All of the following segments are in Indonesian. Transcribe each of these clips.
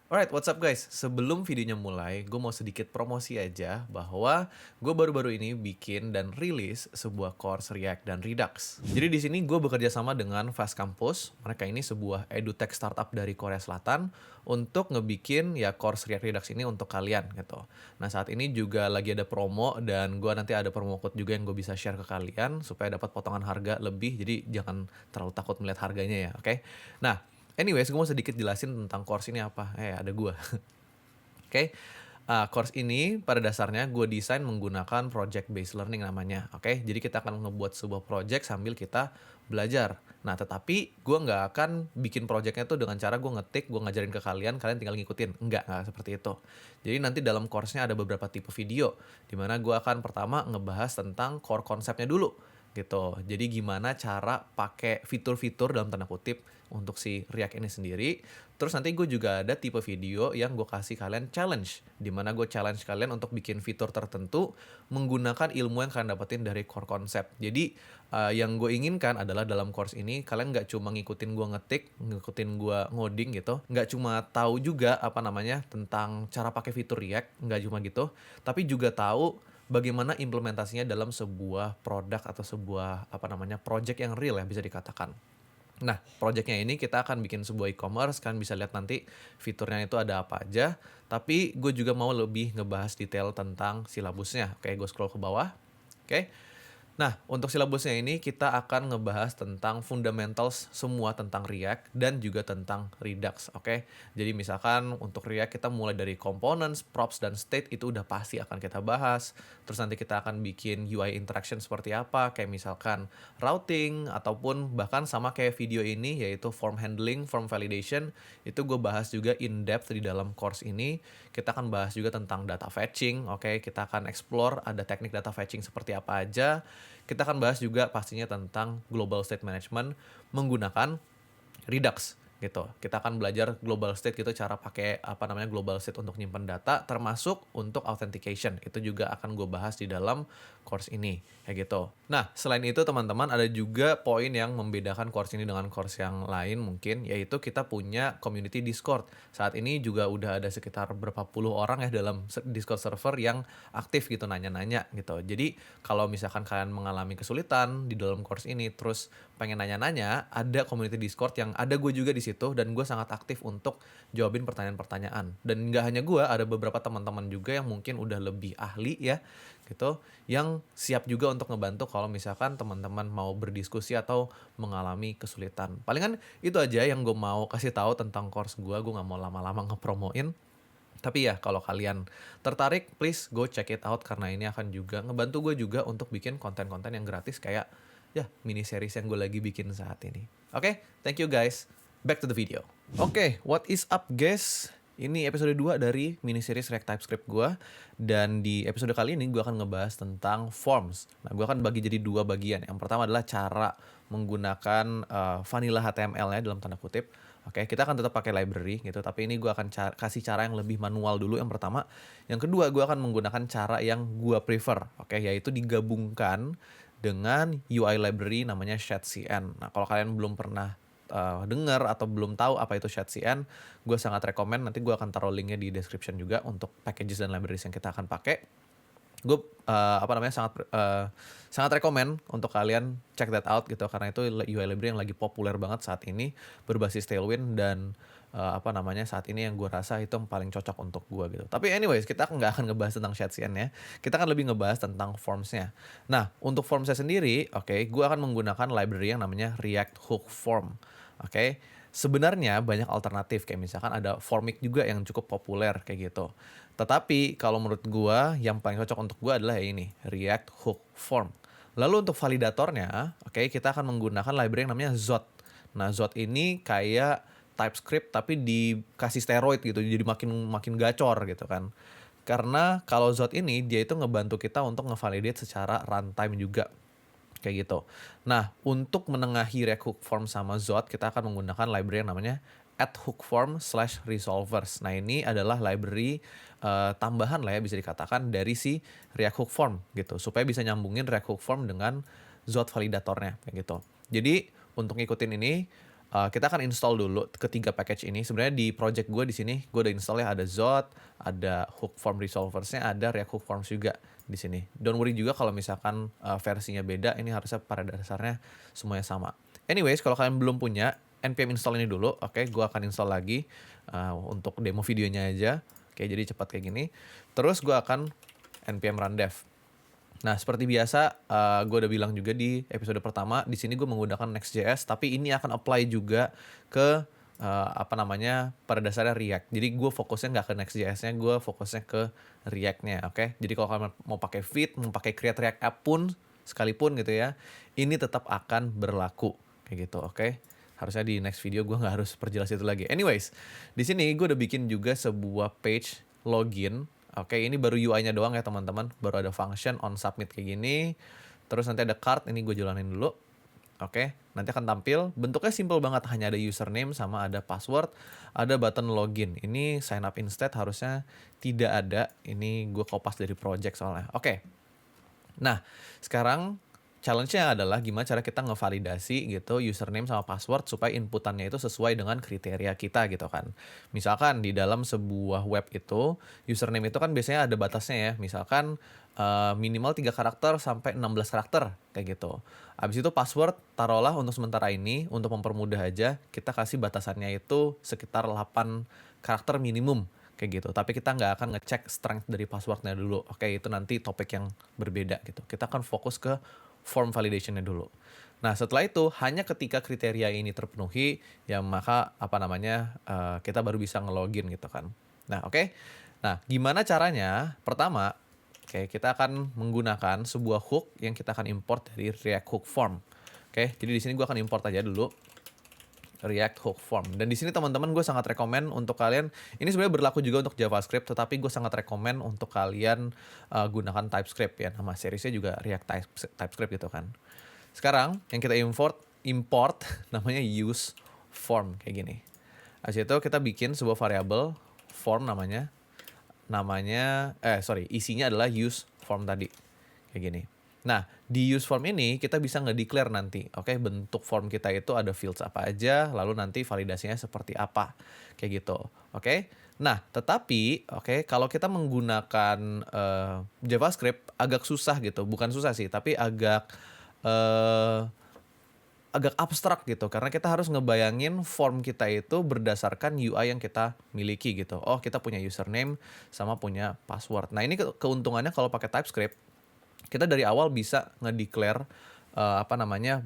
Alright, what's up guys? Sebelum videonya mulai, gue mau sedikit promosi aja bahwa gue baru-baru ini bikin dan rilis sebuah course React dan Redux. Jadi di sini gue bekerja sama dengan Fast Campus. Mereka ini sebuah edutech startup dari Korea Selatan untuk ngebikin ya course React Redux ini untuk kalian gitu. Nah saat ini juga lagi ada promo dan gue nanti ada promo code juga yang gue bisa share ke kalian supaya dapat potongan harga lebih. Jadi jangan terlalu takut melihat harganya ya, oke? Nah, anyways, gue mau sedikit jelasin tentang course ini apa. Ada gue. Oke. Course ini pada dasarnya gue desain menggunakan project based learning namanya. Oke. Jadi kita akan ngebuat sebuah project sambil kita belajar. Nah, tetapi gue nggak akan bikin projectnya tuh dengan cara gue ngetik, gue ngajarin ke kalian, kalian tinggal ngikutin. Nggak seperti itu. Jadi nanti dalam course-nya ada beberapa tipe video, dimana gue akan pertama ngebahas tentang core konsepnya dulu gitu. Jadi gimana cara pakai fitur-fitur dalam tanda kutip untuk si React ini sendiri. Terus nanti gue juga ada tipe video yang gue kasih kalian challenge, dimana gue challenge kalian untuk bikin fitur tertentu menggunakan ilmu yang kalian dapetin dari core concept. Jadi yang gue inginkan adalah dalam course ini kalian nggak cuma ngikutin gue ngetik, ngikutin gue ngoding gitu, nggak cuma tahu juga apa namanya tentang cara pakai fitur React, nggak cuma gitu, tapi juga tahu bagaimana implementasinya dalam sebuah produk atau sebuah apa namanya project yang real ya bisa dikatakan. Nah, projectnya ini kita akan bikin sebuah e-commerce, kan bisa lihat nanti fiturnya itu ada apa aja. Tapi gue juga mau lebih ngebahas detail tentang silabusnya. Oke, gue scroll ke bawah. Oke. Nah, untuk silabusnya ini kita akan ngebahas tentang fundamentals semua tentang React dan juga tentang Redux, oke? Jadi misalkan untuk React kita mulai dari components, props, dan state itu udah pasti akan kita bahas. Terus nanti kita akan bikin UI interaction seperti apa, kayak misalkan routing, ataupun bahkan sama kayak video ini, yaitu form handling, form validation, itu gue bahas juga in-depth di dalam course ini. Kita akan bahas juga tentang data fetching, oke? Kita akan explore ada teknik data fetching seperti apa aja. Kita akan bahas juga pastinya tentang global state management menggunakan Redux gitu. Kita akan belajar global state gitu, cara pakai apa namanya global state untuk nyimpan data termasuk untuk authentication. Itu juga akan gue bahas di dalam course ini kayak gitu. Nah, selain itu teman-teman ada juga poin yang membedakan course ini dengan course yang lain mungkin, yaitu kita punya community Discord. Saat ini juga udah ada sekitar berapa puluh orang ya dalam Discord server yang aktif gitu nanya-nanya gitu. Jadi kalau misalkan kalian mengalami kesulitan di dalam course ini terus pengen nanya-nanya, ada community Discord yang ada gue juga di situ dan gue sangat aktif untuk jawabin pertanyaan-pertanyaan. Dan nggak hanya gue, ada beberapa teman-teman juga yang mungkin udah lebih ahli ya gitu, yang siap juga untuk ngebantu kalau misalkan teman-teman mau berdiskusi atau mengalami kesulitan. Palingan itu aja yang gue mau kasih tahu tentang course gue nggak mau lama-lama ngepromoin. Tapi ya kalau kalian tertarik, please go check it out karena ini akan juga ngebantu gue juga untuk bikin konten-konten yang gratis kayak ya mini series yang gue lagi bikin saat ini. Oke, thank you guys. Back to the video. Oke, what is up guys? Ini episode 2 dari mini series React TypeScript gue. Dan di episode kali ini gue akan ngebahas tentang forms. Nah, gue akan bagi jadi dua bagian. Yang pertama adalah cara menggunakan vanilla HTML ya dalam tanda kutip. Oke, kita akan tetap pakai library gitu, tapi ini gue akan kasih cara yang lebih manual dulu yang pertama. Yang kedua, gue akan menggunakan cara yang gue prefer, oke, yaitu digabungkan dengan UI library namanya ShadCN. Nah, kalau kalian belum pernah dengar atau belum tahu apa itu ShadCN, gue sangat rekomen. Nanti gue akan taruh linknya di description juga untuk packages dan libraries yang kita akan pakai. Gue apa namanya sangat rekomen untuk kalian check that out gitu karena itu UI library yang lagi populer banget saat ini berbasis Tailwind dan apa namanya saat ini yang gue rasa itu yang paling cocok untuk gue gitu. Tapi anyways kita nggak akan ngebahas tentang ShadCN ya. Kita akan lebih ngebahas tentang formsnya. Nah untuk formsnya sendiri, oke, gue akan menggunakan library yang namanya React Hook Form. Oke, sebenarnya banyak alternatif kayak misalkan ada Formic juga yang cukup populer kayak gitu. Tetapi kalau menurut gua yang paling cocok untuk gua adalah ini, React Hook Form. Lalu untuk validatornya, oke, kita akan menggunakan library yang namanya Zot. Nah, Zot ini kayak TypeScript tapi dikasih steroid gitu, jadi makin makin gacor gitu kan. Karena kalau Zot ini dia itu ngebantu kita untuk ngevalidate secara runtime juga kayak gitu. Nah, untuk menengahi React Hook Form sama Zot, kita akan menggunakan library yang namanya @hookform/resolvers. Nah, ini adalah library tambahan lah ya bisa dikatakan dari si React Hook Form gitu, supaya bisa nyambungin React Hook Form dengan Zot validatornya kayak gitu. Jadi, untuk ngikutin ini kita akan install dulu ketiga package ini. Sebenarnya di project gue di sini gue udah install ya, ada Zod, ada hook form resolversnya, ada React Hook Forms juga di sini. Don't worry juga kalau misalkan versinya beda, ini harusnya pada dasarnya semuanya sama. Anyways, kalau kalian belum punya, npm install ini dulu. Oke, gue akan install lagi untuk demo videonya aja. Oke, jadi cepat kayak gini. Terus gue akan npm run dev. Nah, seperti biasa, gue udah bilang juga di episode pertama, di sini gue menggunakan Next.js, tapi ini akan apply juga ke pada dasarnya React. Jadi gue fokusnya nggak ke Next.js-nya, gue fokusnya ke React-nya, oke? Jadi kalau kalian mau pakai Vite, mau pakai Create React App pun, sekalipun gitu ya, ini tetap akan berlaku, kayak gitu, oke? Harusnya di next video gue nggak harus perjelas itu lagi. Anyways, di sini gue udah bikin juga sebuah page login. Oke, ini baru UI-nya doang ya teman-teman. Baru ada function on submit kayak gini. Terus nanti ada card, ini gue jalanin dulu. Oke, nanti akan tampil. Bentuknya simple banget, hanya ada username sama ada password. Ada button login. Ini sign up instead harusnya tidak ada. Ini gue kopas dari project soalnya. Oke, nah sekarang challenge-nya adalah gimana cara kita ngevalidasi gitu username sama password supaya inputannya itu sesuai dengan kriteria kita gitu kan. Misalkan di dalam sebuah web itu, username itu kan biasanya ada batasnya ya. Misalkan minimal 3 karakter sampai 16 karakter kayak gitu. Habis itu password taruhlah untuk sementara ini, untuk mempermudah aja, kita kasih batasannya itu sekitar 8 karakter minimum kayak gitu. Tapi kita nggak akan ngecek strength dari passwordnya dulu. Oke, itu nanti topik yang berbeda gitu. Kita akan fokus ke form validation-nya dulu. Nah, setelah itu hanya ketika kriteria ini terpenuhi, ya maka kita baru bisa ngelogin gitu kan. Nah, oke. Nah, gimana caranya? Pertama, kita akan menggunakan sebuah hook yang kita akan import dari React Hook Form. Oke, jadi di sini gue akan import aja dulu React Hook Form. Dan di sini teman-teman gue sangat rekomen untuk kalian, ini sebenarnya berlaku juga untuk JavaScript, tetapi gue sangat rekomen untuk kalian gunakan TypeScript ya. Nama seriesnya juga React TypeScript gitu kan. Sekarang yang kita import namanya use form kayak gini. Habis itu kita bikin sebuah variabel form isinya adalah use form tadi kayak gini. Nah, di use form ini kita bisa nge-declare nanti, oke, bentuk form kita itu ada fields apa aja, lalu nanti validasinya seperti apa, kayak gitu, oke. Nah, tetapi, kalau kita menggunakan JavaScript agak susah gitu, bukan susah sih, tapi agak abstrak gitu, karena kita harus ngebayangin form kita itu berdasarkan UI yang kita miliki gitu. Oh, kita punya username sama punya password. Nah, ini keuntungannya kalau pakai TypeScript, kita dari awal bisa ngedeclare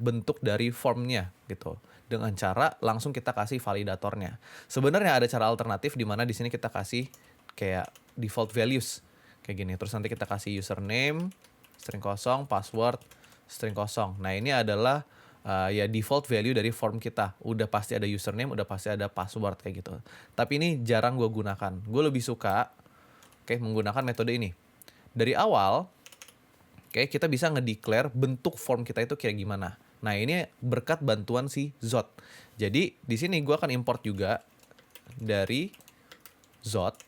bentuk dari formnya gitu, dengan cara langsung kita kasih validatornya. Sebenarnya ada cara alternatif di mana di sini kita kasih kayak default values kayak gini. Terus nanti kita kasih username string kosong, password string kosong. Nah, ini adalah default value dari form kita. Udah pasti ada username, udah pasti ada password kayak gitu. Tapi ini jarang gue gunakan. Gue lebih suka menggunakan metode ini. Dari awal kita bisa ngedeclare bentuk form kita itu kayak gimana. Nah, ini berkat bantuan si Zod. Jadi di sini gue akan import juga dari Zod.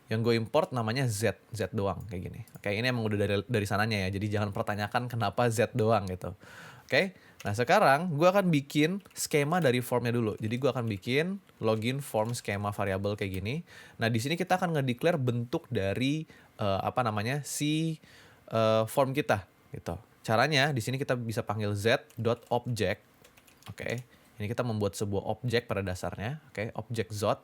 Yang gue import namanya Z doang kayak gini. Ini emang udah dari sananya ya. Jadi jangan pertanyakan kenapa Z doang gitu. Nah, sekarang gue akan bikin skema dari formnya dulu. Jadi gue akan bikin login form skema variabel kayak gini. Nah, di sini kita akan ngedeclare bentuk dari form kita gitu. Caranya di sini kita bisa panggil z.object. Ini kita membuat sebuah objek pada dasarnya, objek Zod.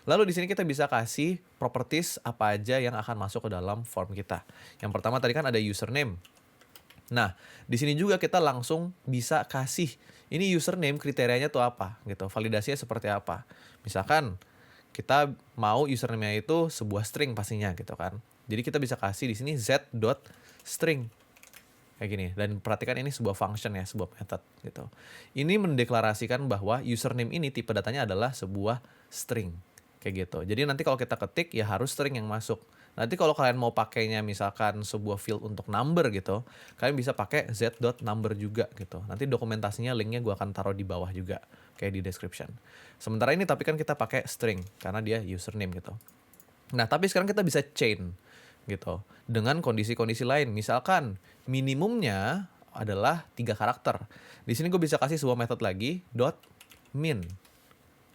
Lalu di sini kita bisa kasih properties apa aja yang akan masuk ke dalam form kita. Yang pertama tadi kan ada username. Nah, di sini juga kita langsung bisa kasih ini username kriterianya tuh apa gitu, validasinya seperti apa. Misalkan kita mau username-nya itu sebuah string pastinya gitu kan. Jadi kita bisa kasih di sini z.string kayak gini, dan perhatikan ini sebuah function ya, sebuah method gitu. Ini mendeklarasikan bahwa username ini tipe datanya adalah sebuah string kayak gitu. Jadi nanti kalau kita ketik ya harus string yang masuk. Nanti kalau kalian mau pakainya misalkan sebuah field untuk number gitu, kalian bisa pakai z.number juga gitu. Nanti dokumentasinya linknya gue akan taruh di bawah juga kayak di description. Sementara ini tapi kan kita pakai string karena dia username gitu. Nah, tapi sekarang kita bisa chain gitu dengan kondisi-kondisi lain. Misalkan minimumnya adalah 3 karakter. Di sini gue bisa kasih sebuah method lagi .min.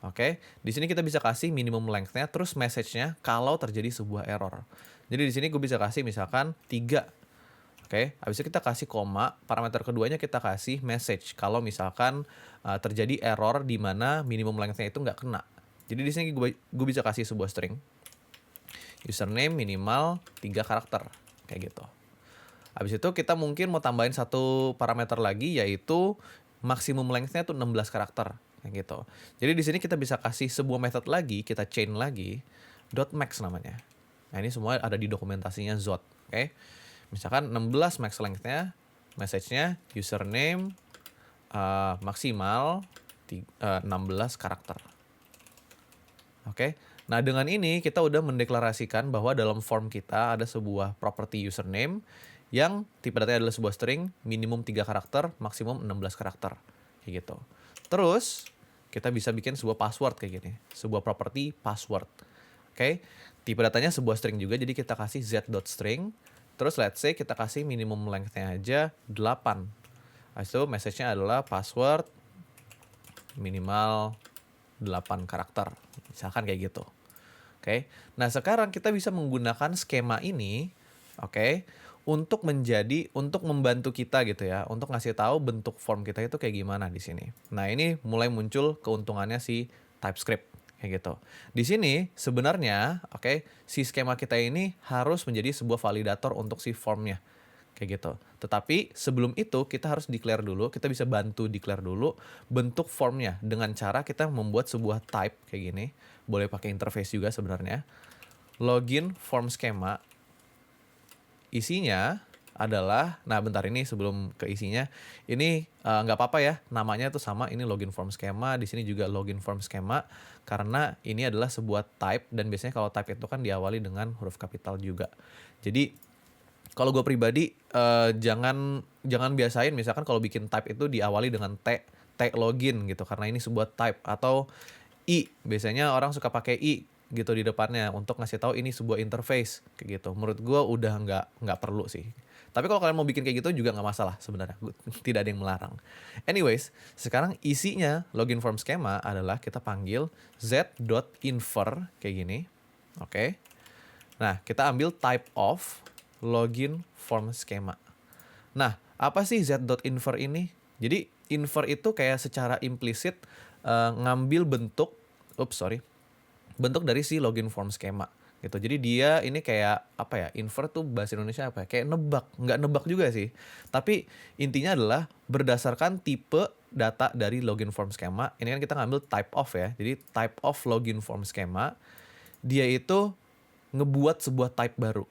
Oke, di sini kita bisa kasih minimum length-nya, terus message-nya kalau terjadi sebuah error. Jadi di sini gue bisa kasih misalkan 3. Oke, habis itu kita kasih koma, parameter keduanya kita kasih message kalau misalkan terjadi error di mana minimum length-nya itu nggak kena. Jadi di sini gue bisa kasih sebuah string username minimal 3 karakter kayak gitu. Habis itu kita mungkin mau tambahin satu parameter lagi, yaitu maksimum length-nya tuh 16 karakter kayak gitu. Jadi di sini kita bisa kasih sebuah method lagi, kita chain lagi .max namanya. Nah, ini semua ada di dokumentasinya Zot, oke. Misalkan 16 max length-nya, message-nya username maksimal 16 karakter. Oke. Nah, dengan ini kita udah mendeklarasikan bahwa dalam form kita ada sebuah property username yang tipe datanya adalah sebuah string, minimum 3 karakter, maksimum 16 karakter. Kayak gitu. Terus, kita bisa bikin sebuah password kayak gini. Sebuah property password. Oke. Tipe datanya sebuah string juga, jadi kita kasih z.string. Terus let's say kita kasih minimum length-nya aja 8. Habis itu message-nya adalah password minimal 8 karakter. Misalkan kayak gitu. Oke. Nah, sekarang kita bisa menggunakan skema ini, oke, untuk membantu kita gitu ya, untuk ngasih tahu bentuk form kita itu kayak gimana di sini. Nah, ini mulai muncul keuntungannya si TypeScript kayak gitu. Di sini sebenarnya, oke, si skema kita ini harus menjadi sebuah validator untuk si formnya. Kayak gitu. Tetapi sebelum itu kita harus declare dulu, kita bisa bantu declare dulu bentuk formnya dengan cara kita membuat sebuah type kayak gini. Boleh pakai interface juga sebenarnya. Login form schema. Isinya adalah, nah bentar ini sebelum ke isinya, ini nggak apa-apa ya, namanya tuh sama, ini login form schema, di sini juga login form schema, karena ini adalah sebuah type, dan biasanya kalau type itu kan diawali dengan huruf kapital juga. Jadi kalau gue pribadi jangan biasain misalkan kalau bikin type itu diawali dengan T login gitu, karena ini sebuah type, atau I, biasanya orang suka pakai I gitu di depannya untuk ngasih tahu ini sebuah interface kayak gitu. Menurut gue udah nggak perlu sih. Tapi kalau kalian mau bikin kayak gitu juga nggak masalah sebenarnya, tidak ada yang melarang. Anyways, sekarang isinya login form schema adalah kita panggil z.infer kayak gini, oke. Nah, kita ambil type of login form schema. Nah, apa sih z.infer ini? Jadi infer itu kayak secara implisit ngambil bentuk dari si login form schema gitu. Jadi dia ini kayak apa ya? Infer tuh bahasa Indonesia apa ya? Kayak nebak, nggak nebak juga sih. Tapi intinya adalah berdasarkan tipe data dari login form schema. Ini kan kita ngambil type of ya. Jadi type of login form schema, dia itu ngebuat sebuah type baru.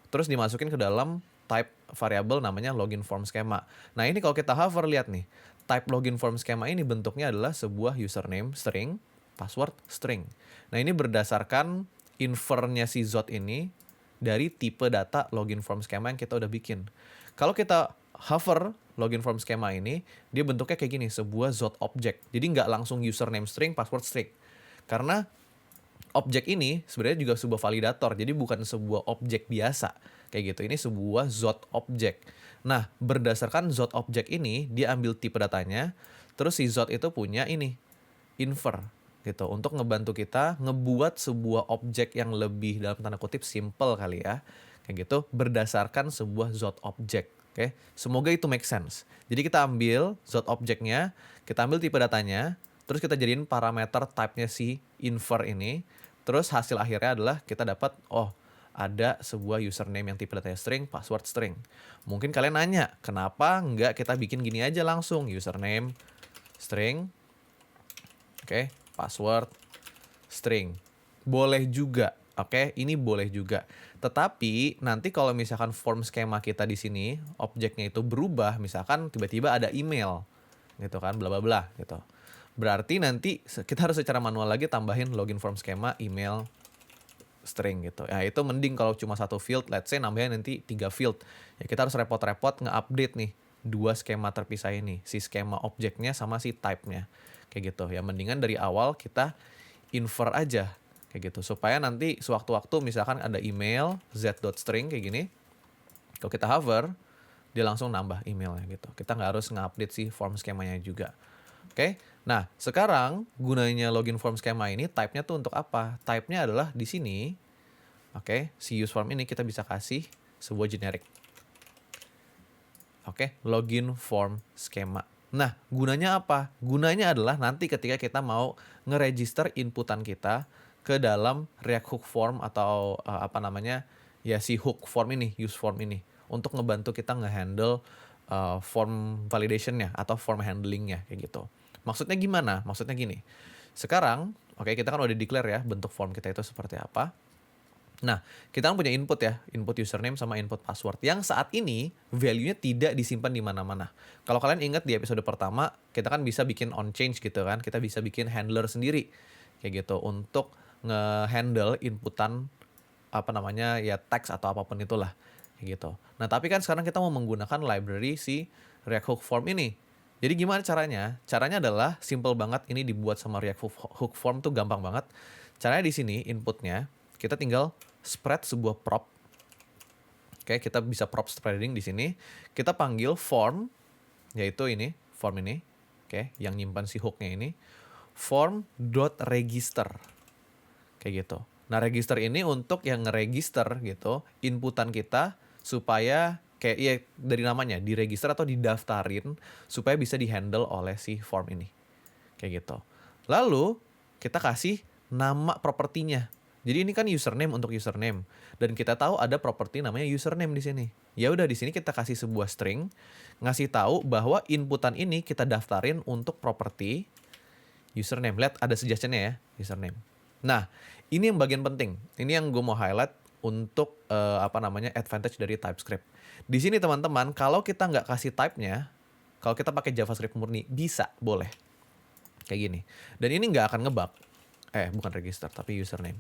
Terus dimasukin ke dalam type variable namanya login form schema. Nah, ini kalau kita hover lihat nih, type login form schema ini bentuknya adalah sebuah username string, password string. Nah, ini berdasarkan infernya si Zot ini dari tipe data login form schema yang kita udah bikin. Kalau kita hover login form schema ini, dia bentuknya kayak gini, sebuah Zot object. Jadi nggak langsung username string, password string. Karena objek ini sebenarnya juga sebuah validator, jadi bukan sebuah objek biasa kayak gitu. Ini sebuah Zot object. Nah, berdasarkan Zot object ini, dia ambil tipe datanya, terus si Zot itu punya ini infer gitu untuk ngebantu kita ngebuat sebuah objek yang lebih dalam tanda kutip simple kali ya, kayak gitu berdasarkan sebuah Zot object. Oke, semoga itu make sense. Jadi kita ambil Zot objectnya, kita ambil tipe datanya, terus kita jadiin parameter type-nya si infer ini. Terus hasil akhirnya adalah kita dapat, ada sebuah username yang tipe datanya string, password string. Mungkin kalian nanya, kenapa nggak kita bikin gini aja langsung, username string, oke, password string. Boleh juga, oke, ini boleh juga. Tetapi nanti kalau misalkan form schema kita di sini, objeknya itu berubah, misalkan tiba-tiba ada email, gitu kan, bla bla bla, gitu. Berarti nanti kita harus secara manual lagi tambahin login form schema email string gitu. Ya itu mending kalau cuma satu field, let's say nambahin nanti 3 field. Ya kita harus repot-repot nge-update nih 2 skema terpisah ini, si skema objeknya sama si type-nya. Kayak gitu. Ya mendingan dari awal kita infer aja kayak gitu supaya nanti sewaktu-waktu misalkan ada email z.string kayak gini. Kalau kita hover, dia langsung nambah emailnya gitu. Kita nggak harus nge-update si form skemanya juga. Oke, nah sekarang gunanya login form skema ini type-nya tuh untuk apa? Type-nya adalah di sini, oke, si use form ini kita bisa kasih sebuah generic. Oke, login form skema. Nah, gunanya apa? Gunanya adalah nanti ketika kita mau nge-register inputan kita ke dalam React Hook Form atau apa namanya, ya si hook form ini, use form ini, untuk ngebantu kita nge-handle form validation-nya atau form handling-nya kayak gitu. Maksudnya gimana? Maksudnya gini. Sekarang, oke, kita kan udah declare ya bentuk form kita itu seperti apa. Nah, kita kan punya input ya, input username sama input password yang saat ini value-nya tidak disimpan di mana-mana. Kalau kalian ingat di episode pertama, kita kan bisa bikin on change gitu kan, kita bisa bikin handler sendiri kayak gitu untuk nge-handle inputan apa namanya ya teks atau apapun itulah kayak gitu. Nah, tapi kan sekarang kita mau menggunakan library si React Hook Form ini. Jadi gimana caranya? Caranya adalah simple banget, ini dibuat sama React Hook Form tuh gampang banget. Caranya di sini inputnya kita tinggal spread sebuah prop. Oke, kita bisa prop spreading di sini. Kita panggil form, yaitu ini, form ini. Oke, yang nyimpan si hooknya ini. Form.register. Kayak gitu. Nah, register ini untuk yang ngeregister gitu, inputan kita supaya kayak ya dari namanya, diregister atau didaftarin supaya bisa dihandle oleh si form ini. Kayak gitu. Lalu, kita kasih nama propertinya. Jadi ini kan username untuk username dan kita tahu ada properti namanya username di sini. Ya udah di sini kita kasih sebuah string ngasih tahu bahwa inputan ini kita daftarin untuk properti username. Lihat ada suggestion-nya ya, username. Nah, ini yang bagian penting. Ini yang gue mau highlight untuk apa namanya advantage dari TypeScript. Di sini teman-teman, kalau kita nggak kasih type-nya, kalau kita pakai JavaScript murni bisa, boleh. Kayak gini. Dan ini nggak akan ngebug. Bukan register, tapi username.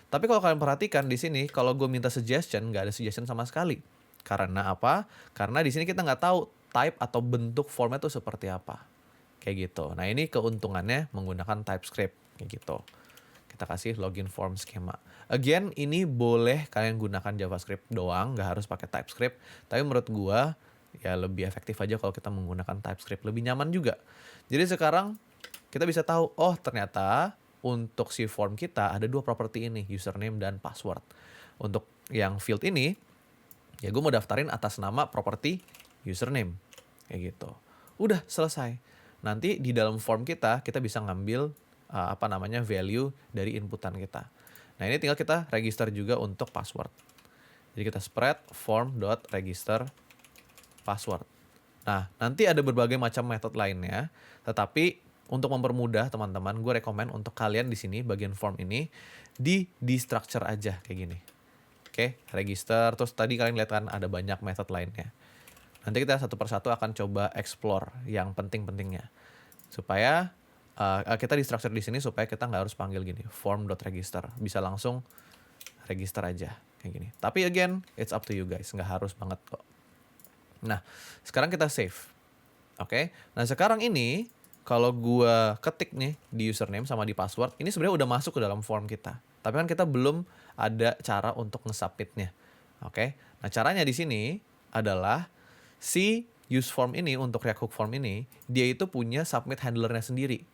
Tapi kalau kalian perhatikan di sini, kalau gue minta suggestion, nggak ada suggestion sama sekali. Karena apa? Karena di sini kita nggak tahu type atau bentuk formnya itu seperti apa. Kayak gitu. Nah, ini keuntungannya menggunakan TypeScript. Kayak gitu. Kita kasih login form schema. Again, ini boleh kalian gunakan JavaScript doang, nggak harus pakai TypeScript. Tapi menurut gue, ya lebih efektif aja kalau kita menggunakan TypeScript. Lebih nyaman juga. Jadi sekarang kita bisa tahu, oh ternyata untuk si form kita ada dua properti ini, username dan password. Untuk yang field ini, ya gue mau daftarin atas nama properti username. Kayak gitu. Udah selesai. Nanti di dalam form kita bisa ngambil apa namanya value dari inputan kita. Nah ini tinggal kita register juga untuk password. Jadi kita spread form.register password. Nah nanti ada berbagai macam method lainnya, tetapi untuk mempermudah teman-teman, gue rekomen untuk kalian di sini bagian form ini di structure aja kayak gini. Oke, register. Terus tadi kalian lihat kan ada banyak method lainnya. Nanti kita satu persatu akan coba explore yang penting-pentingnya. Supaya kita di structure di sini supaya kita nggak harus panggil gini form.register. Bisa langsung register aja kayak gini. Tapi again, it's up to you guys. Nggak harus banget kok. Nah, sekarang kita save. Oke, nah sekarang ini kalau gua ketik nih di username sama di password, ini sebenarnya udah masuk ke dalam form kita. Tapi kan kita belum ada cara untuk nge-submit-nya. Oke. Nah, caranya di sini adalah si use form ini untuk React Hook Form ini, dia itu punya submit handler-nya sendiri.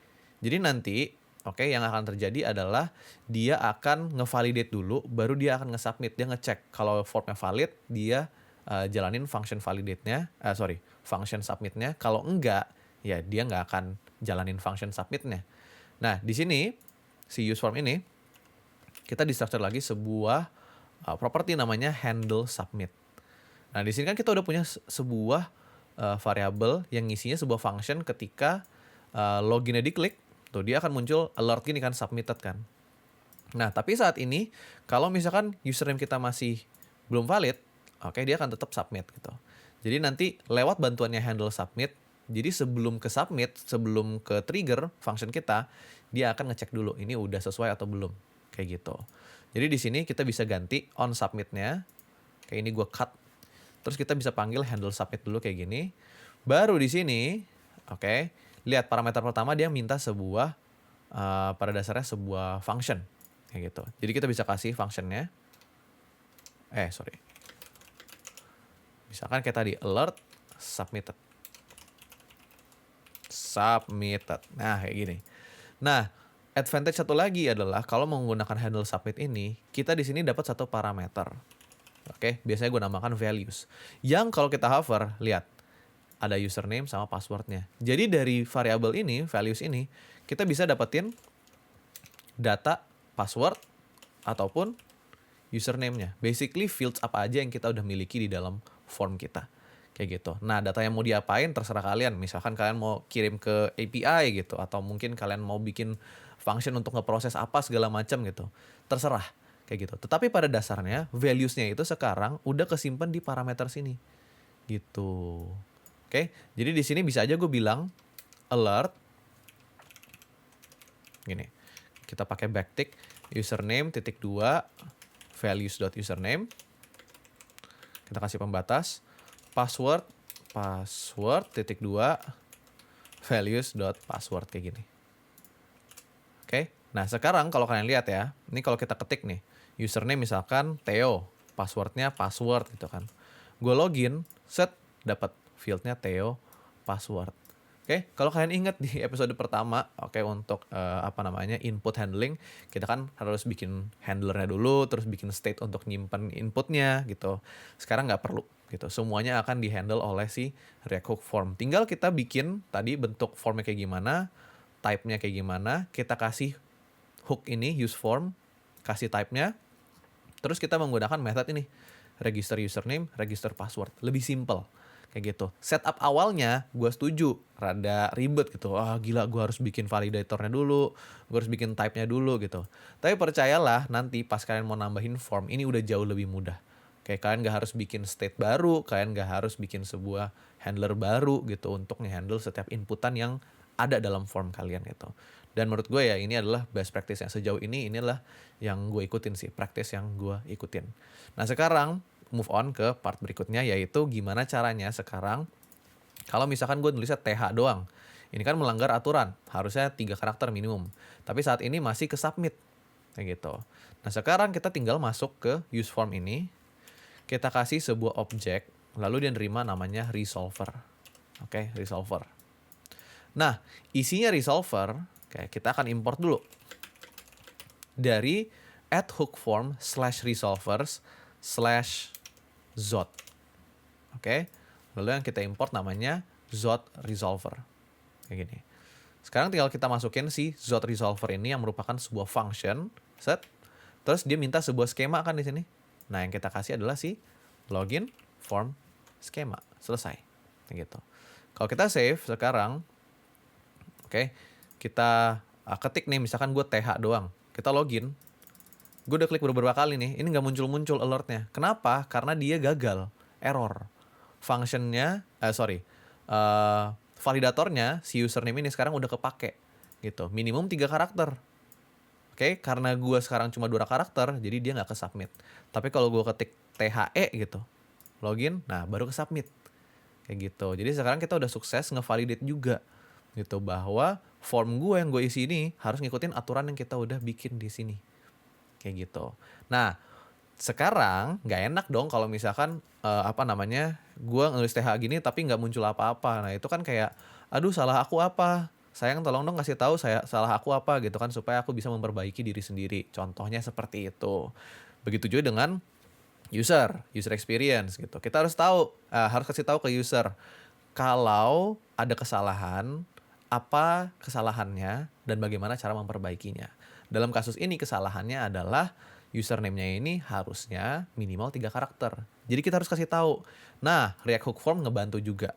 Jadi nanti, oke, yang akan terjadi adalah dia akan nge-validate dulu, baru dia akan nge-submit. Dia ngecek kalau formnya valid, dia jalanin function validate-nya, function submit-nya. Kalau enggak, ya dia nggak akan jalanin function submit-nya. Nah, di sini, si use form ini, kita di-structure lagi sebuah property namanya handle submit. Nah, di sini kan kita udah punya sebuah variable yang ngisinya sebuah function ketika loginnya diklik, tuh dia akan muncul alert gini kan, submitted kan. Nah, tapi saat ini, kalau misalkan username kita masih belum valid, oke, dia akan tetap submit gitu. Jadi nanti lewat bantuannya handle submit, jadi sebelum ke submit, sebelum ke trigger function kita, dia akan ngecek dulu ini udah sesuai atau belum. Kayak gitu. Jadi di sini kita bisa ganti on submit-nya. Kayak ini gue cut. Terus kita bisa panggil handle submit dulu kayak gini. Baru di sini, oke, lihat parameter pertama dia minta sebuah, pada dasarnya sebuah function. Kayak gitu. Jadi kita bisa kasih function-nya. Misalkan kayak tadi, alert submitted. Submitted. Nah, kayak gini. Nah, advantage satu lagi adalah kalau menggunakan handle submit ini, kita di sini dapat satu parameter. Oke, biasanya gue namakan values. Yang kalau kita hover, lihat, ada username sama passwordnya. Jadi dari variabel ini, values ini, kita bisa dapetin data password ataupun username-nya. Basically fields apa aja yang kita udah miliki di dalam form kita. Kayak gitu. Nah, data yang mau diapain terserah kalian. Misalkan kalian mau kirim ke API gitu, atau mungkin kalian mau bikin function untuk ngeproses apa segala macam gitu. Terserah kayak gitu. Tetapi pada dasarnya values-nya itu sekarang udah kesimpan di parameter sini. Gitu. Oke. Jadi di sini bisa aja gue bilang alert gini. Kita pakai backtick username titik 2 values.username. Kita kasih pembatas password titik 2 values.password kayak gini. Oke. Nah, sekarang kalau kalian lihat ya, ini kalau kita ketik nih, username misalkan Theo, passwordnya password gitu kan. Gue login, set dapat fieldnya Theo password. Oke, kalau kalian ingat di episode pertama, oke, untuk input handling, kita kan harus bikin handlernya dulu, terus bikin state untuk nyimpen inputnya gitu. Sekarang nggak perlu gitu, semuanya akan dihandle oleh si React Hook Form. Tinggal kita bikin tadi bentuk formnya kayak gimana, type-nya kayak gimana, kita kasih hook ini use form, kasih type-nya, terus kita menggunakan method ini, register username, register password, lebih simple. Kayak gitu. Setup awalnya gue setuju, rada ribet gitu. Gila, gue harus bikin validatornya dulu, gue harus bikin type-nya dulu gitu. Tapi percayalah, nanti pas kalian mau nambahin form, ini udah jauh lebih mudah. Kayak kalian gak harus bikin state baru, kalian gak harus bikin sebuah handler baru gitu untuk nge-handle setiap inputan yang ada dalam form kalian gitu. Dan menurut gue ya, ini adalah best practice yang sejauh ini, inilah yang gue ikutin sih, practice yang gue ikutin. Nah, sekarang move on ke part berikutnya, yaitu gimana caranya sekarang kalau misalkan gue nulisnya TH doang. Ini kan melanggar aturan, harusnya 3 karakter minimum. Tapi saat ini masih ke submit. Kayak gitu. Nah, sekarang kita tinggal masuk ke use form ini. Kita kasih sebuah objek, lalu dia nerima namanya resolver. Oke, resolver. Nah, isinya resolver, kita akan import dulu. Dari @hookform/resolvers/zot. Oke. Lalu yang kita import namanya zot resolver. Kayak gini. Sekarang tinggal kita masukin si zot resolver ini yang merupakan sebuah function, set. Terus dia minta sebuah skema kan di sini. Nah, yang kita kasih adalah si login form skema. Selesai. Kayak gitu. Kalau kita save sekarang, oke, kita ketik nih, misalkan gue TH doang. Kita login. Gue udah klik beberapa kali nih, ini nggak muncul-muncul alertnya. Kenapa? Karena dia gagal, error. Functionnya, validatornya, si username ini sekarang udah kepake. Gitu, minimum 3 karakter. Oke, karena gue sekarang cuma 2 karakter, jadi dia nggak ke submit. Tapi kalau gue ketik THE gitu, login, nah baru ke submit. Kayak gitu. Jadi sekarang kita udah sukses ngevalidate juga. Gitu, bahwa form gue yang gue isi ini harus ngikutin aturan yang kita udah bikin di sini. Kayak gitu. Nah, sekarang nggak enak dong kalau misalkan gue nulis TH gini tapi nggak muncul apa-apa. Nah, itu kan kayak, aduh, salah aku apa? Sayang, tolong dong kasih tahu saya salah aku apa gitu kan, supaya aku bisa memperbaiki diri sendiri. Contohnya seperti itu. Begitu juga dengan user experience gitu. Kita harus tahu, harus kasih tahu ke user kalau ada kesalahan, apa kesalahannya, dan bagaimana cara memperbaikinya. Dalam kasus ini kesalahannya adalah username-nya ini harusnya minimal 3 karakter. Jadi kita harus kasih tahu. Nah, React Hook Form ngebantu juga.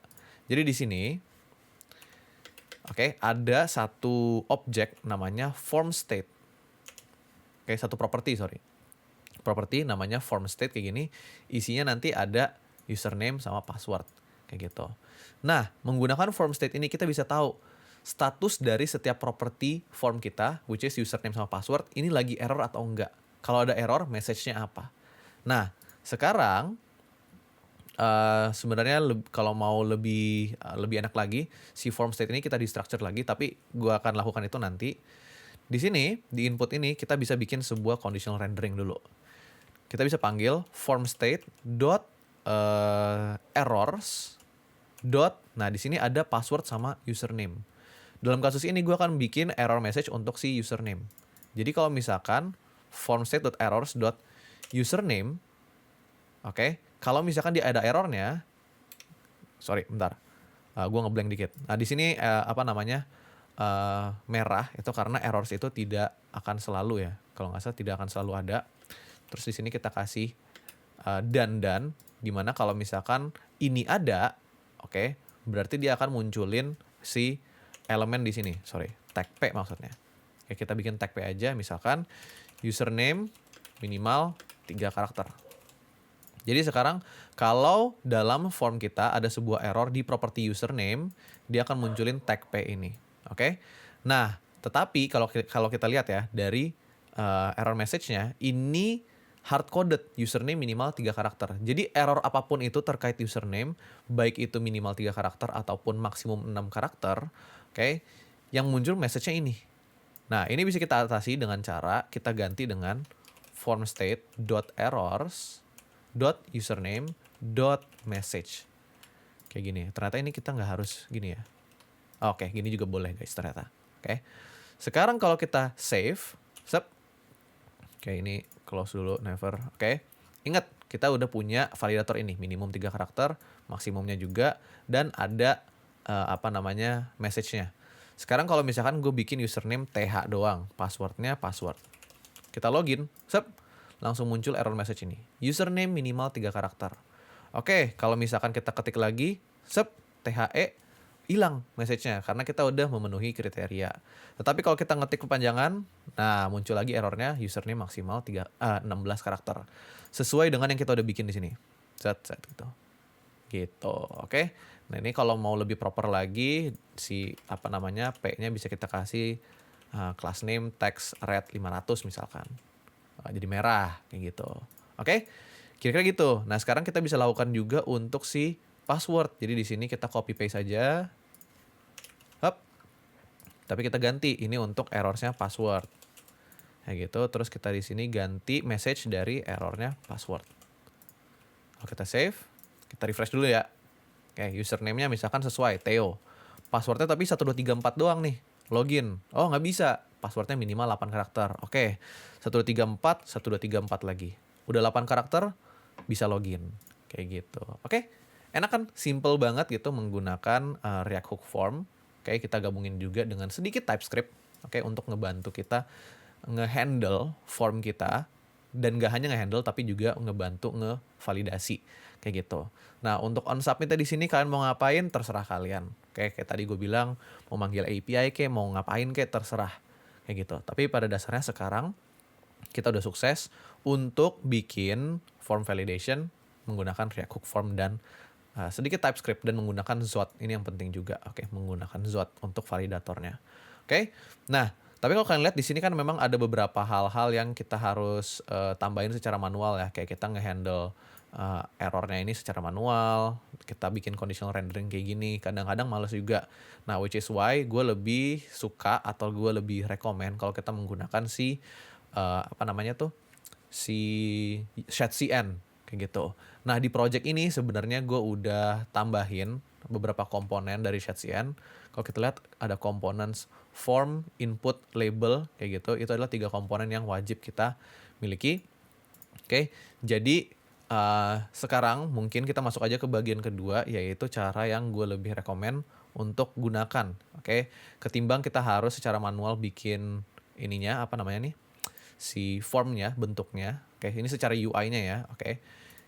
Jadi di sini, ada satu objek namanya form state. Satu property namanya form state kayak gini. Isinya nanti ada username sama password. Kayak gitu. Nah, menggunakan form state ini kita bisa tahu status dari setiap property form kita, which is username sama password, ini lagi error atau enggak. Kalau ada error, message-nya apa. Nah, sekarang sebenarnya kalau mau lebih enak lagi, si form state ini kita di-structure lagi, tapi gue akan lakukan itu nanti. Di sini, di input ini, kita bisa bikin sebuah conditional rendering dulu. Kita bisa panggil form state dot errors nah di sini ada password sama username. Dalam kasus ini gue akan bikin error message untuk si username. Jadi kalau misalkan form state.errors.username, oke, kalau misalkan dia ada errornya, sorry, bentar, gue ngeblank dikit. Nah di sini merah itu karena errors itu tidak akan selalu ya, kalau nggak salah tidak akan selalu ada. Terus di sini kita kasih dan dimana kalau misalkan ini ada, oke, berarti dia akan munculin si elemen di sini, tag P maksudnya. Oke, kita bikin tag P aja, misalkan username minimal 3 karakter. Jadi sekarang kalau dalam form kita ada sebuah error di properti username, dia akan munculin tag P ini. Oke. Nah, tetapi kalau kita lihat ya dari error message-nya, ini hard coded username minimal 3 karakter. Jadi error apapun itu terkait username, baik itu minimal 3 karakter ataupun maksimum 6 karakter, oke, yang muncul message-nya ini. Nah, ini bisa kita atasi dengan cara kita ganti dengan form state.errors.username.message. Kayak gini. Ternyata ini kita nggak harus gini ya. Oke, gini juga boleh guys ternyata. Oke. Sekarang kalau kita save, oke, ini close dulu, never. Oke. Ingat, kita udah punya validator ini, minimum 3 karakter, maksimumnya juga, dan ada message-nya. Sekarang kalau misalkan gue bikin username TH doang, passwordnya password. Kita login, langsung muncul error message ini. Username minimal 3 karakter. Oke, kalau misalkan kita ketik lagi, THE, hilang message-nya karena kita udah memenuhi kriteria. Tetapi kalau kita ngetik kepanjangan, nah muncul lagi errornya username maksimal 16 karakter. Sesuai dengan yang kita udah bikin di sini. Gitu. Gitu, oke. Nah, ini kalau mau lebih proper lagi si P-nya bisa kita kasih class name text red 500 misalkan. Jadi merah kayak gitu. Oke? Kira-kira gitu. Nah, sekarang kita bisa lakukan juga untuk si password. Jadi di sini kita copy paste saja. Tapi kita ganti ini untuk errornya password. Kayak gitu. Terus kita di sini ganti message dari errornya password. Oke, kita save. Kita refresh dulu ya. Oke, username-nya misalkan sesuai Theo. Passwordnya tapi 1234 doang nih. Login. Oh, nggak bisa. Passwordnya minimal 8 karakter. Oke, 1234 lagi. Udah 8 karakter, bisa login. Kayak gitu. Oke, enak kan? Simple banget gitu menggunakan React Hook Form. Oke, kita gabungin juga dengan sedikit TypeScript. Oke, untuk ngebantu kita ngehandle form kita. Dan gak hanya ngehandle tapi juga ngebantu ngevalidasi. Kayak gitu. Nah, untuk on submit di sini kalian mau ngapain terserah kalian. Oke, kayak tadi gue bilang mau manggil API kayak mau ngapain kayak terserah. Kayak gitu. Tapi pada dasarnya sekarang kita udah sukses untuk bikin form validation menggunakan React Hook Form dan sedikit TypeScript dan menggunakan Zot. Ini yang penting juga. Oke, menggunakan Zot untuk validatornya. Oke. Nah, tapi kalau kalian lihat di sini kan memang ada beberapa hal-hal yang kita harus tambahin secara manual ya. Kayak kita ngehandle errornya ini secara manual. Kita bikin conditional rendering kayak gini. Kadang-kadang males juga. Nah, which is why gue lebih suka atau gue lebih recommend kalau kita menggunakan si si ShadCN kayak gitu. Nah, di project ini sebenarnya gue udah tambahin beberapa komponen dari ShadCN. Kalau kita lihat ada components form, input, label kayak gitu. Itu adalah 3 komponen yang wajib kita miliki. Oke, jadi sekarang mungkin kita masuk aja ke bagian kedua, yaitu cara yang gue lebih rekomen untuk gunakan. Oke, ketimbang kita harus secara manual bikin ininya si formnya, bentuknya. Oke, ini secara UI-nya ya. Oke,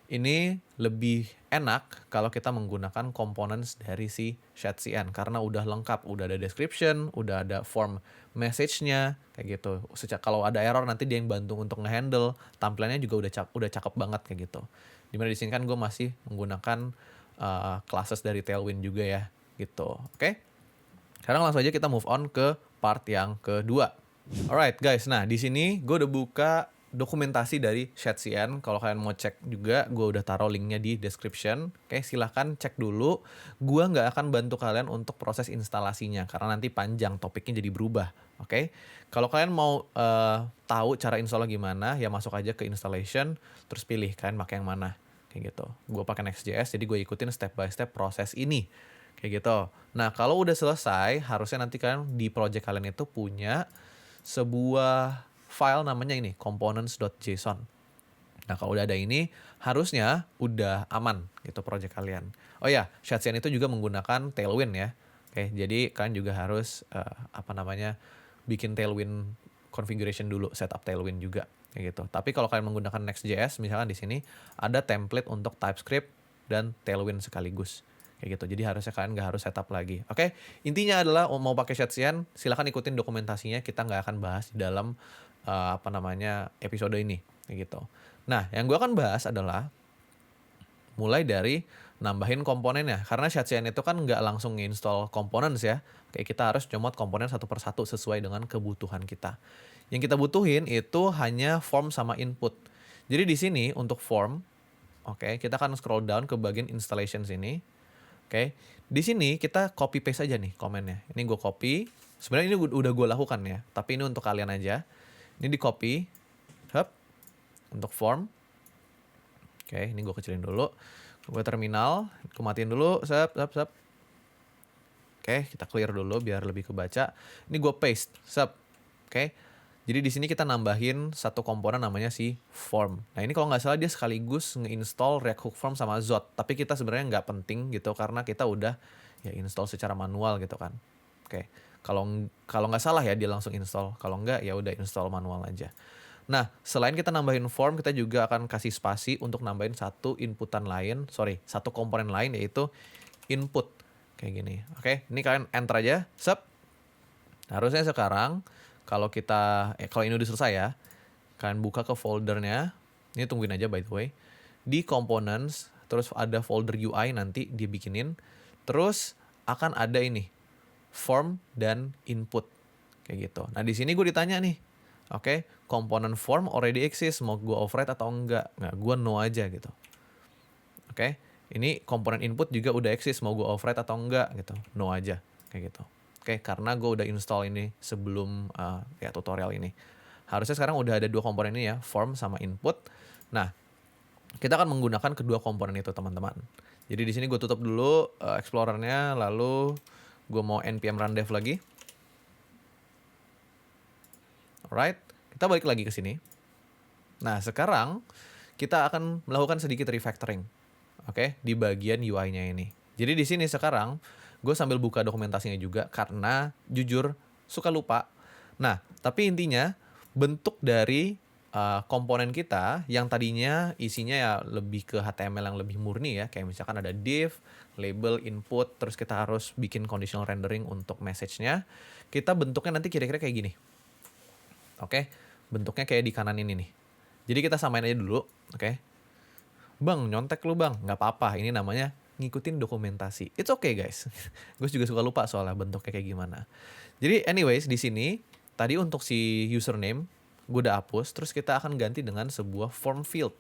ini lebih enak kalau kita menggunakan components dari si ShadCN karena udah lengkap, udah ada description, udah ada form message-nya kayak gitu. Kalau ada error nanti dia yang bantu untuk ngehandle, tampilannya juga udah cakep banget kayak gitu. Dimana di sini kan gue masih menggunakan classes dari Tailwind juga ya gitu. Oke. Sekarang langsung aja kita move on ke part yang kedua. Alright guys, nah di sini gue udah buka dokumentasi dari ShadCN. Kalau kalian mau cek juga, gue udah taruh linknya di description. Oke, silahkan cek dulu. Gue nggak akan bantu kalian untuk proses instalasinya karena nanti panjang, topiknya jadi berubah. Oke, kalau kalian mau tahu cara install gimana, ya masuk aja ke installation, terus pilih kalian pakai yang mana. kayak gitu. Gue pakai Next.js, jadi gue ikutin step by step proses ini, kayak gitu. Nah, kalau udah selesai, harusnya nanti kalian di project kalian itu punya sebuah file namanya ini, components.json. Nah, kalau udah ada ini, harusnya udah aman gitu project kalian. Oh ya, Shadcn itu juga menggunakan Tailwind ya. Oke, jadi kalian juga harus bikin Tailwind configuration dulu, setup Tailwind juga kayak gitu. Tapi kalau kalian menggunakan Next.js, misalkan di sini ada template untuk TypeScript dan Tailwind sekaligus. Kayak gitu. Jadi harusnya kalian nggak harus setup lagi. Oke, intinya adalah mau pakai Shadcn, silakan ikutin dokumentasinya. Kita nggak akan bahas di dalam episode ini, kayak gitu. Nah, yang gue akan bahas adalah mulai dari nambahin komponennya. Karena Shadcn itu kan nggak langsung nge-install components ya. Kayak kita harus comot komponen satu persatu sesuai dengan kebutuhan kita. Yang kita butuhin itu hanya form sama input. Jadi di sini untuk form, oke, kita akan scroll down ke bagian installation sini. Oke, di sini kita copy paste aja nih komennya. Ini gue copy. Sebenarnya ini udah gue lakukan ya, tapi ini untuk kalian aja. Ini di copy, untuk form. Oke, ini gue kecilin dulu. Gue terminal, gue matiin dulu, sep. Oke, kita clear dulu biar lebih kebaca. Ini gue paste, sep. Oke, jadi di sini kita nambahin satu komponen namanya si form. Nah ini kalau nggak salah dia sekaligus nge-install React Hook Form sama Zot. Tapi kita sebenarnya nggak penting gitu karena kita udah ya install secara manual gitu kan. Oke, kalau nggak salah ya dia langsung install. Kalau nggak ya udah install manual aja. Nah, selain kita nambahin form, kita juga akan kasih spasi untuk nambahin satu komponen lain yaitu input. Kayak gini. Oke, ini kalian enter aja, sep. Harusnya sekarang, kalau ini udah selesai ya, kalian buka ke foldernya, ini tungguin aja by the way, di components, terus ada folder UI nanti dibikinin, terus akan ada ini, form dan input. Kayak gitu. Nah, di sini gue ditanya nih, oke, komponen form already exist, mau gue override atau enggak? Nah, gue no aja gitu. Oke, ini komponen input juga udah exist, mau gue override atau enggak gitu. No aja, kayak gitu. Oke, karena gue udah install ini sebelum tutorial ini. Harusnya sekarang udah ada dua komponen ini ya, form sama input. Nah, kita akan menggunakan kedua komponen itu teman-teman. Jadi di sini gue tutup dulu Explorernya, lalu gue mau npm run dev lagi. Alright, kita balik lagi ke sini. Nah, sekarang kita akan melakukan sedikit refactoring. Oke, di bagian UI-nya ini. Jadi di sini sekarang gue sambil buka dokumentasinya juga karena jujur suka lupa. Nah, tapi intinya bentuk dari komponen kita yang tadinya isinya ya lebih ke HTML yang lebih murni ya. Kayak misalkan ada div, label, input, terus kita harus bikin conditional rendering untuk message-nya. Kita bentuknya nanti kira-kira kayak gini. Oke, bentuknya kayak di kanan ini nih. Jadi kita samain aja dulu, oke. Bang, nyontek lu bang, nggak apa-apa. Ini namanya ngikutin dokumentasi. It's okay guys. Gue juga suka lupa soalnya bentuknya kayak gimana. Jadi anyways, di sini tadi untuk si username gue udah hapus. Terus kita akan ganti dengan sebuah form field.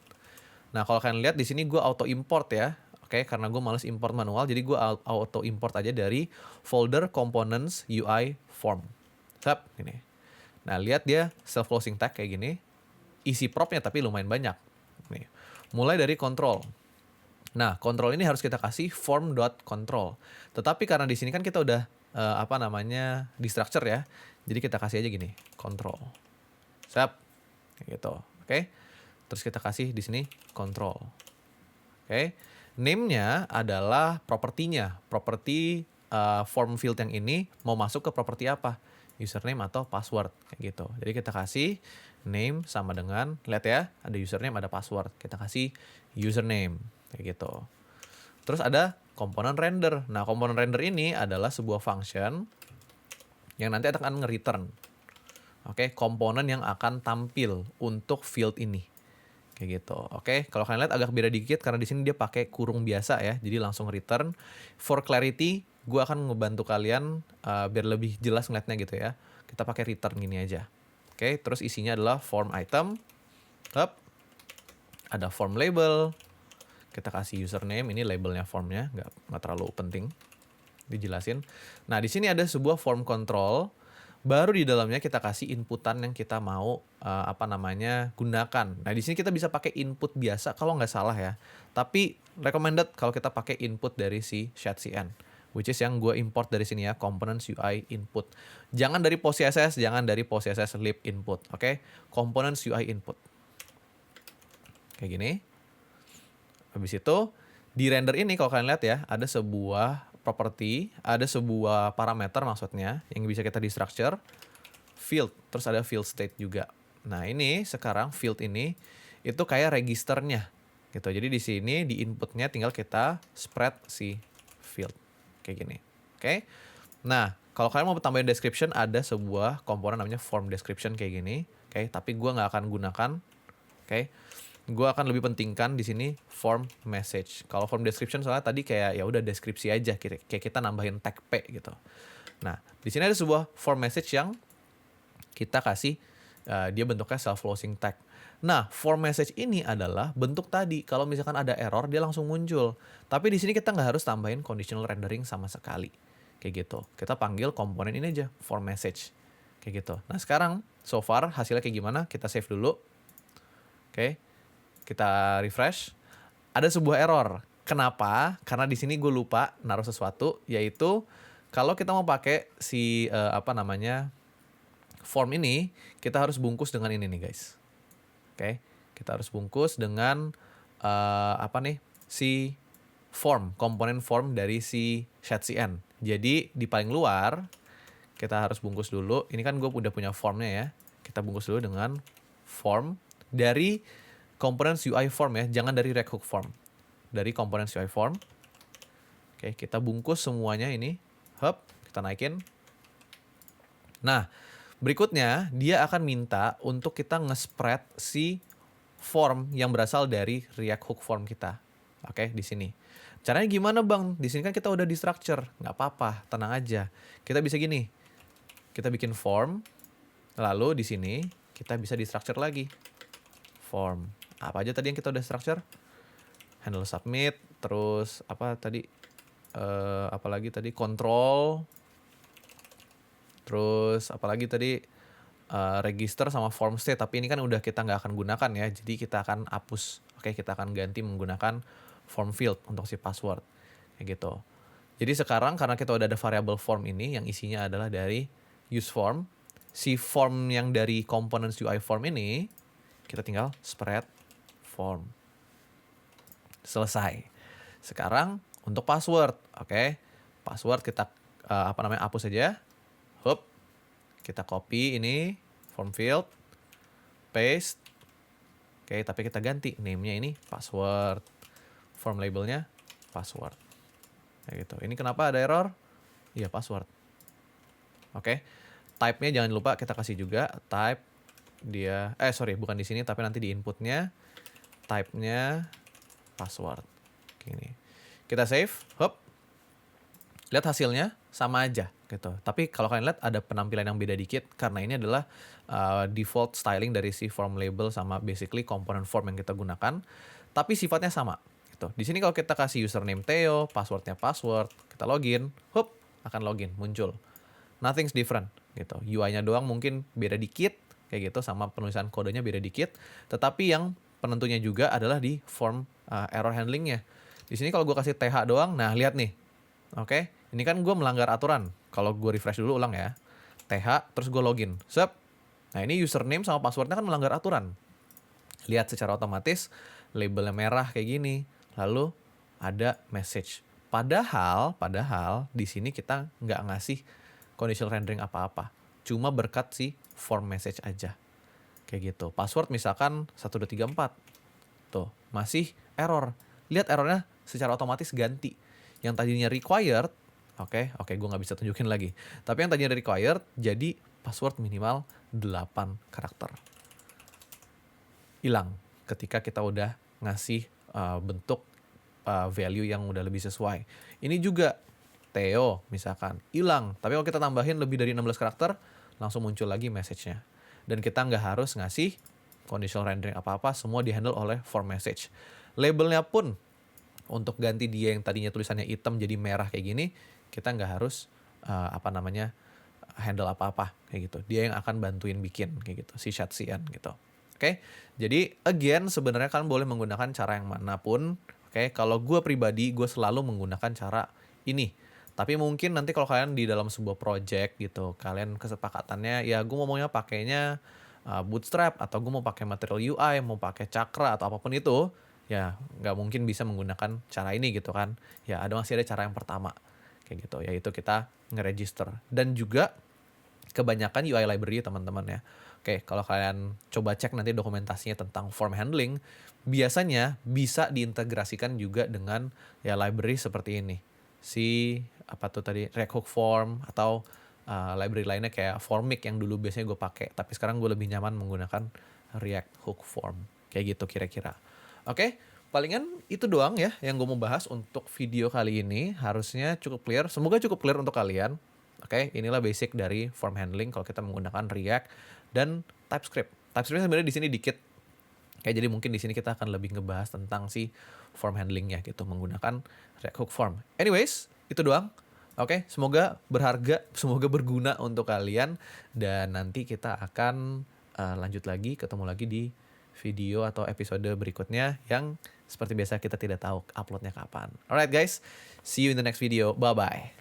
Nah kalau kalian lihat di sini gue auto import ya. Oke, karena gue males import manual, jadi gue auto import aja dari folder components UI form. Tap, gini. Nah, lihat dia self-closing tag kayak gini. Isi propnya tapi lumayan banyak. Nih. Mulai dari control. Nah, control ini harus kita kasih form.control. Tetapi karena di sini kan kita udah di structure ya. Jadi kita kasih aja gini, control. Siap. Kayak gitu. Oke. Terus kita kasih di sini control. Oke. Name-nya adalah propertinya. Properti form field yang ini mau masuk ke properti apa? Username atau password kayak gitu. Jadi kita kasih name sama dengan, lihat ya, ada username, ada password. Kita kasih username kayak gitu. Terus ada komponen render. Nah, komponen render ini adalah sebuah function yang nanti akan nge-return. Oke, komponen yang akan tampil untuk field ini. Kayak gitu. Oke, kalau kalian lihat agak beda dikit karena di sini dia pakai kurung biasa ya. Jadi langsung return. For clarity, gue akan ngebantu kalian biar lebih jelas ngeliatnya gitu ya. Kita pakai return gini aja. Oke, terus isinya adalah form item. Ada form label. Kita kasih username, ini labelnya formnya, nggak terlalu penting dijelasin. Nah, di sini ada sebuah form control. Baru di dalamnya kita kasih inputan yang kita mau gunakan. Nah, di sini kita bisa pakai input biasa kalau nggak salah ya. Tapi recommended kalau kita pakai input dari si shadcn, which is yang gue import dari sini ya, components UI input. Jangan dari post CSS, jangan dari post CSS lib input, oke? Components UI input. Kayak gini. Habis itu di render ini kalau kalian lihat ya, ada sebuah property, ada sebuah parameter maksudnya yang bisa kita destructure, field, terus ada field state juga. Nah, ini sekarang field ini itu kayak registernya gitu. Jadi di sini di inputnya tinggal kita spread si field kayak gini. Oke. Nah, kalau kalian mau tambahin description, ada sebuah komponen namanya form description kayak gini. Oke, tapi gua nggak akan gunakan. Oke. Gue akan lebih pentingkan di sini form message. Kalau form description soalnya tadi kayak ya udah deskripsi aja, kayak kita nambahin tag P gitu. Nah, di sini ada sebuah form message yang kita kasih dia bentuknya self closing tag. Nah, form message ini adalah bentuk tadi. Kalau misalkan ada error dia langsung muncul. Tapi di sini kita nggak harus tambahin conditional rendering sama sekali. Kayak gitu. Kita panggil komponen ini aja, form message. Kayak gitu. Nah, sekarang so far hasilnya kayak gimana? Kita save dulu. Oke. Kita refresh, ada sebuah error. Kenapa? Karena di sini gue lupa naruh sesuatu, yaitu kalau kita mau pakai si form ini, kita harus bungkus dengan ini nih guys. Oke, kita harus bungkus dengan si form, komponen form dari si shadcn. Jadi di paling luar kita harus bungkus dulu. Ini kan gue udah punya formnya ya. Kita bungkus dulu dengan form dari components UI form ya, jangan dari React Hook form. Dari components UI form. Oke, kita bungkus semuanya ini. Hop, kita naikin. Nah, berikutnya dia akan minta untuk kita nge-spread si form yang berasal dari React Hook form kita. Oke, di sini. Caranya gimana bang? Di sini kan kita udah di structure. Nggak apa-apa, tenang aja. Kita bisa gini. Kita bikin form. Lalu di sini kita bisa di structure lagi. Form. Apa aja tadi yang kita udah structure? Handle submit, terus apalagi tadi control, terus apalagi tadi register sama form state. Tapi ini kan udah kita nggak akan gunakan ya, jadi kita akan hapus. Oke, kita akan ganti menggunakan form field untuk si password kayak gitu. Jadi sekarang karena kita udah ada variable form ini yang isinya adalah dari use form, si form yang dari components UI form ini kita tinggal spread form. Selesai. Sekarang untuk password, oke. Password kita hapus aja. Hop. Kita copy ini form field, paste. Oke, tapi kita ganti name-nya ini password. Form labelnya password. Kayak gitu. Ini kenapa ada error? Iya, password. Oke. Type-nya jangan lupa kita kasih juga type dia bukan di sini tapi nanti di inputnya type-nya password. Gini. Kita save, hop. Lihat hasilnya sama aja gitu. Tapi kalau kalian lihat ada penampilan yang beda dikit karena ini adalah default styling dari si form label sama basically komponen form yang kita gunakan, tapi sifatnya sama gitu. Di sini kalau kita kasih username Theo, passwordnya password, kita login, hop, akan login, muncul. Nothing's different gitu. UI-nya doang mungkin beda dikit kayak gitu, sama penulisan kodenya beda dikit, tetapi yang penentunya juga adalah di form error handlingnya. Di sini kalau gue kasih TH doang, nah lihat nih, oke, ini kan gue melanggar aturan. Kalau gue refresh dulu ulang ya, TH terus gue login, sep. Nah ini username sama passwordnya kan melanggar aturan. Lihat secara otomatis labelnya merah kayak gini, lalu ada message. Padahal di sini kita nggak ngasih conditional rendering apa-apa, cuma berkat si form message aja. Kayak gitu. Password misalkan 1234. Tuh, masih error. Lihat errornya secara otomatis ganti. Yang tadinya required, oke, gue nggak bisa tunjukin lagi. Tapi yang tadinya required, jadi password minimal 8 karakter. Hilang ketika kita udah ngasih bentuk value yang udah lebih sesuai. Ini juga Theo misalkan, hilang. Tapi kalau kita tambahin lebih dari 16 karakter, langsung muncul lagi message-nya. Dan kita nggak harus ngasih conditional rendering apa-apa, semua di-handle oleh form message. Labelnya pun, untuk ganti dia yang tadinya tulisannya hitam jadi merah kayak gini, kita nggak harus handle apa-apa kayak gitu. Dia yang akan bantuin bikin kayak gitu, si Shatsian gitu. Oke, jadi again sebenarnya kalian boleh menggunakan cara yang manapun. Oke, kalau gue pribadi gue selalu menggunakan cara ini. Tapi mungkin nanti kalau kalian di dalam sebuah project gitu, kalian kesepakatannya ya gue mau pakainya Bootstrap atau gue mau pakai material UI, mau pakai Chakra atau apapun itu, ya nggak mungkin bisa menggunakan cara ini gitu kan. Ya masih ada cara yang pertama kayak gitu, yaitu kita nge-register. Dan juga kebanyakan UI library teman-teman ya. Oke, kalau kalian coba cek nanti dokumentasinya tentang form handling, biasanya bisa diintegrasikan juga dengan ya library seperti ini. Si apa tuh tadi React Hook Form atau library lainnya kayak Formic yang dulu biasanya gue pakai, tapi sekarang gue lebih nyaman menggunakan React Hook Form. Kayak gitu kira-kira. Oke, palingan itu doang ya yang gue mau bahas untuk video kali ini. Harusnya cukup clear. Semoga cukup clear untuk kalian. Oke, inilah basic dari form handling kalau kita menggunakan React dan TypeScript. TypeScript sebenarnya di sini dikit. Kayak jadi mungkin di sini kita akan lebih ngebahas tentang si form handlingnya gitu menggunakan React Hook Form. Anyways, itu doang. Oke, semoga berharga, semoga berguna untuk kalian dan nanti kita akan lanjut lagi, ketemu lagi di video atau episode berikutnya yang seperti biasa kita tidak tahu uploadnya kapan. Alright guys, see you in the next video. Bye bye.